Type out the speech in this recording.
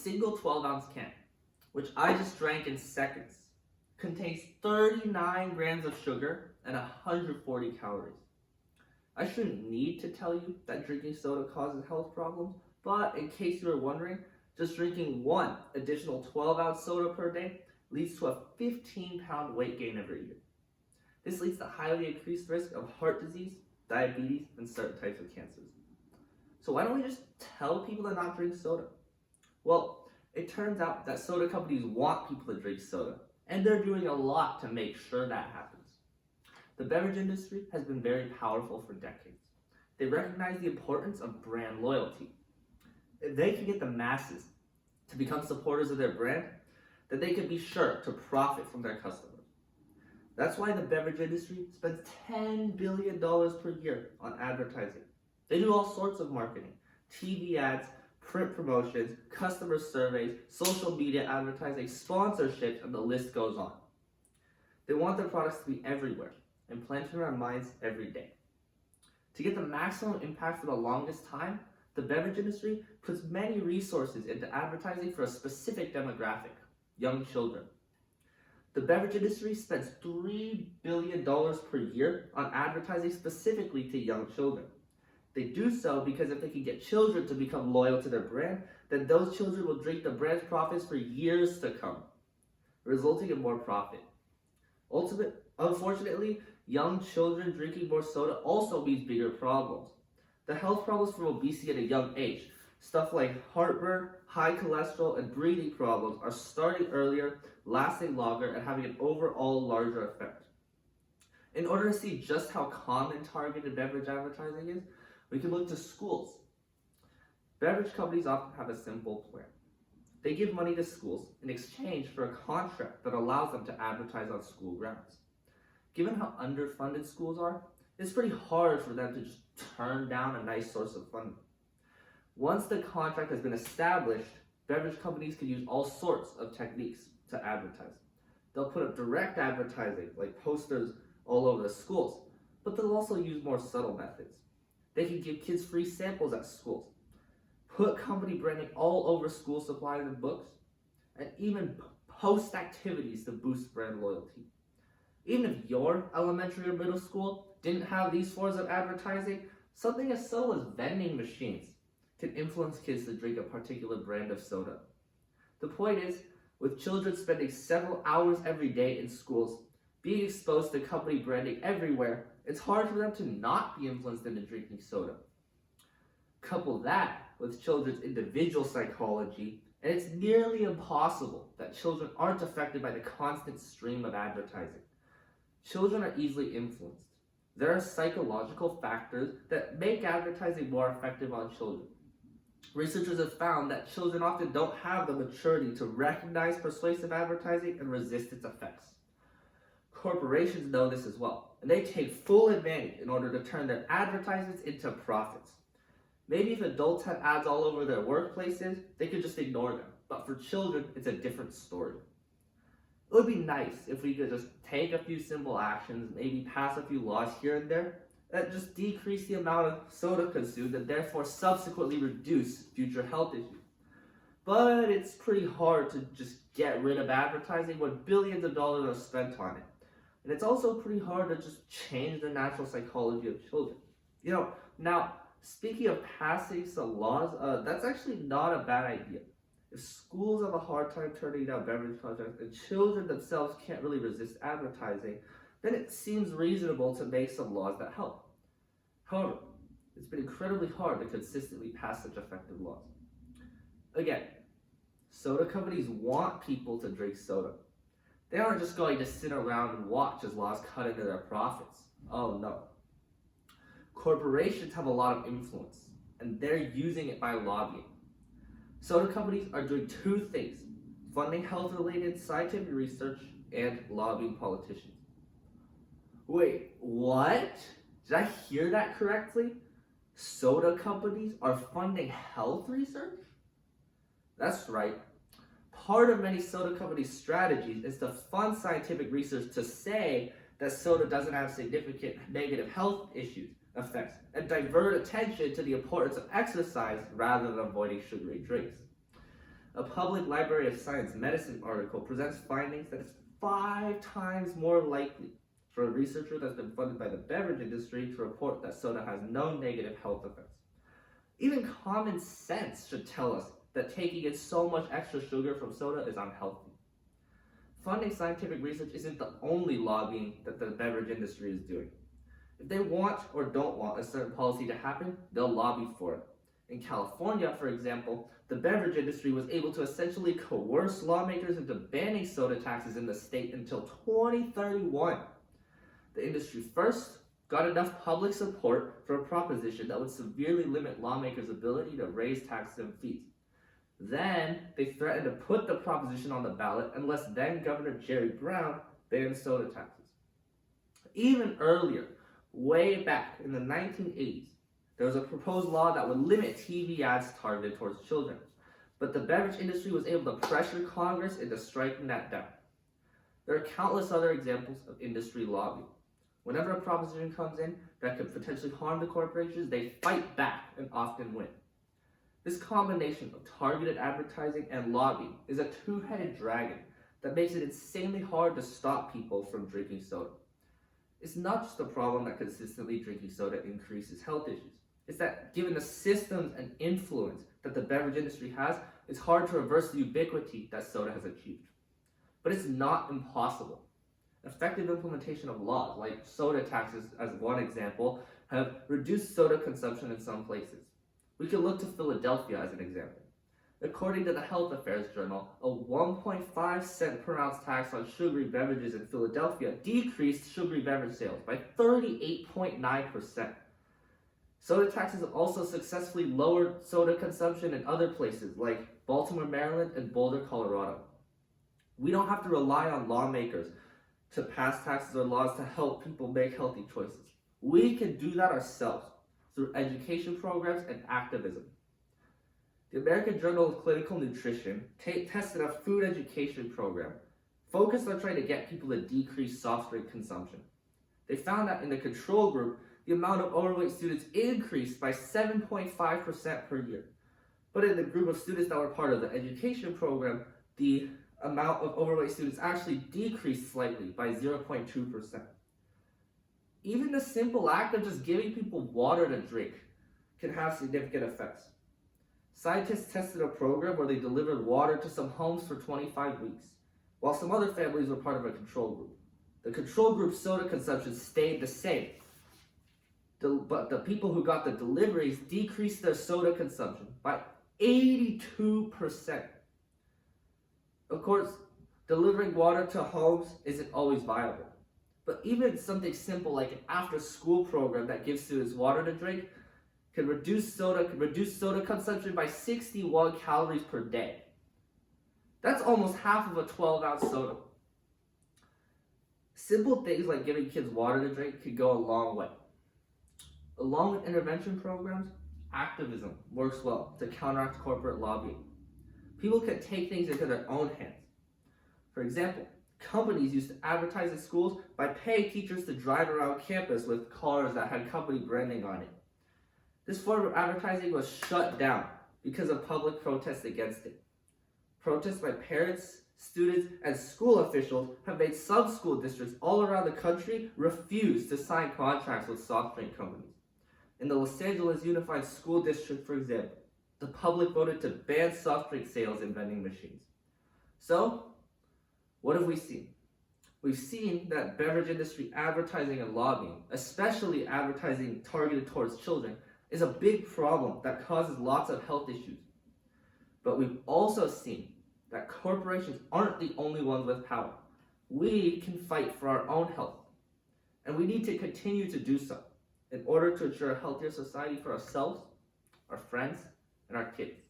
single 12-ounce can, which I just drank in seconds, contains 39 grams of sugar and 140 calories. I shouldn't need to tell you that drinking soda causes health problems, but in case you were wondering, just drinking one additional 12-ounce soda per day leads to a 15-pound weight gain every year. This leads to highly increased risk of heart disease, diabetes, and certain types of cancers. So why don't we just tell people to not drink soda? Well, it turns out that soda companies want people to drink soda, and they're doing a lot to make sure that happens. The beverage industry has been very powerful for decades. They recognize the importance of brand loyalty. If they can get the masses to become supporters of their brand, then they can be sure to profit from their customers. That's why the beverage industry spends $10 billion per year on advertising. They do all sorts of marketing, TV ads, print promotions, customer surveys, social media advertising, sponsorships, and the list goes on. They want their products to be everywhere, implanted in our minds every day. To get the maximum impact for the longest time, the beverage industry puts many resources into advertising for a specific demographic, young children. The beverage industry spends $3 billion per year on advertising specifically to young children. They do so because if they can get children to become loyal to their brand, then those children will drink the brand's profits for years to come, resulting in more profit. Unfortunately, young children drinking more soda also means bigger problems. The health problems from obesity at a young age, stuff like heartburn, high cholesterol, and breathing problems are starting earlier, lasting longer, and having an overall larger effect. In order to see just how common targeted beverage advertising is, we can look to schools. Beverage companies often have a simple plan. They give money to schools in exchange for a contract that allows them to advertise on school grounds. Given how underfunded schools are, it's pretty hard for them to just turn down a nice source of funding. Once the contract has been established, beverage companies can use all sorts of techniques to advertise. They'll put up direct advertising, like posters all over the schools, but they'll also use more subtle methods. They can give kids free samples at schools, put company branding all over school supplies and books, and even post activities to boost brand loyalty. Even if your elementary or middle school didn't have these forms of advertising, something as subtle as vending machines can influence kids to drink a particular brand of soda. The point is, with children spending several hours every day in schools, being exposed to company branding everywhere, it's hard for them to not be influenced into drinking soda. Couple that with children's individual psychology, and it's nearly impossible that children aren't affected by the constant stream of advertising. Children are easily influenced. There are psychological factors that make advertising more effective on children. Researchers have found that children often don't have the maturity to recognize persuasive advertising and resist its effects. Corporations know this as well, and they take full advantage in order to turn their advertisements into profits. Maybe if adults had ads all over their workplaces, they could just ignore them. But for children, it's a different story. It would be nice if we could just take a few simple actions, maybe pass a few laws here and there, that just decrease the amount of soda consumed and therefore subsequently reduce future health issues. But it's pretty hard to just get rid of advertising when billions of dollars are spent on it. And it's also pretty hard to just change the natural psychology of children. Now, speaking of passing some laws, that's actually not a bad idea. If schools have a hard time turning down beverage contracts and children themselves can't really resist advertising, then it seems reasonable to make some laws that help. However, it's been incredibly hard to consistently pass such effective laws. Again, soda companies want people to drink soda. They aren't just going to sit around and watch as laws cut into their profits. Oh no. Corporations have a lot of influence, and they're using it by lobbying. Soda companies are doing two things: funding health-related scientific research and lobbying politicians. Wait, what? Did I hear that correctly? Soda companies are funding health research? That's right. Part of many soda companies' strategies is to fund scientific research to say that soda doesn't have significant negative health effects, and divert attention to the importance of exercise rather than avoiding sugary drinks. A Public Library of Science Medicine article presents findings that it's 5 times more likely for a researcher that's been funded by the beverage industry to report that soda has no negative health effects. Even common sense should tell us that taking in so much extra sugar from soda is unhealthy. Funding scientific research isn't the only lobbying that the beverage industry is doing. If they want or don't want a certain policy to happen, they'll lobby for it. In California, for example, the beverage industry was able to essentially coerce lawmakers into banning soda taxes in the state until 2031. The industry first got enough public support for a proposition that would severely limit lawmakers' ability to raise taxes and fees. Then, they threatened to put the proposition on the ballot unless then Governor Jerry Brown banned soda taxes. Even earlier, way back in the 1980s, there was a proposed law that would limit TV ads targeted towards children, but the beverage industry was able to pressure Congress into striking that down. There are countless other examples of industry lobbying. Whenever a proposition comes in that could potentially harm the corporations, they fight back and often win. This combination of targeted advertising and lobbying is a two-headed dragon that makes it insanely hard to stop people from drinking soda. It's not just a problem that consistently drinking soda increases health issues. It's that given the systems and influence that the beverage industry has, it's hard to reverse the ubiquity that soda has achieved. But it's not impossible. Effective implementation of laws, like soda taxes as one example, have reduced soda consumption in some places. We can look to Philadelphia as an example. According to the Health Affairs Journal, a 1.5 cent per ounce tax on sugary beverages in Philadelphia decreased sugary beverage sales by 38.9%. Soda taxes have also successfully lowered soda consumption in other places like Baltimore, Maryland, and Boulder, Colorado. We don't have to rely on lawmakers to pass taxes or laws to help people make healthy choices. We can do that ourselves through education programs and activism. The American Journal of Clinical Nutrition tested a food education program focused on trying to get people to decrease soft drink consumption. They found that in the control group, the amount of overweight students increased by 7.5% per year. But in the group of students that were part of the education program, the amount of overweight students actually decreased slightly by 0.2%. Even the simple act of just giving people water to drink can have significant effects. Scientists tested a program where they delivered water to some homes for 25 weeks, while some other families were part of a control group. The control group's soda consumption stayed the same, but the people who got the deliveries decreased their soda consumption by 82%. Of course, delivering water to homes isn't always viable, but even something simple like an after-school program that gives students water to drink can reduce soda consumption by 61 calories per day. That's almost half of a 12-ounce soda. Simple things like giving kids water to drink can go a long way. Along with intervention programs, activism works well to counteract corporate lobbying. People can take things into their own hands. For example, companies used to advertise in schools by paying teachers to drive around campus with cars that had company branding on it. This form of advertising was shut down because of public protests against it. Protests by parents, students, and school officials have made some school districts all around the country refuse to sign contracts with soft drink companies. In the Los Angeles Unified School District, for example, the public voted to ban soft drink sales in vending machines. So, what have we seen? We've seen that beverage industry advertising and lobbying, especially advertising targeted towards children, is a big problem that causes lots of health issues. But we've also seen that corporations aren't the only ones with power. We can fight for our own health, and we need to continue to do so in order to ensure a healthier society for ourselves, our friends, and our kids.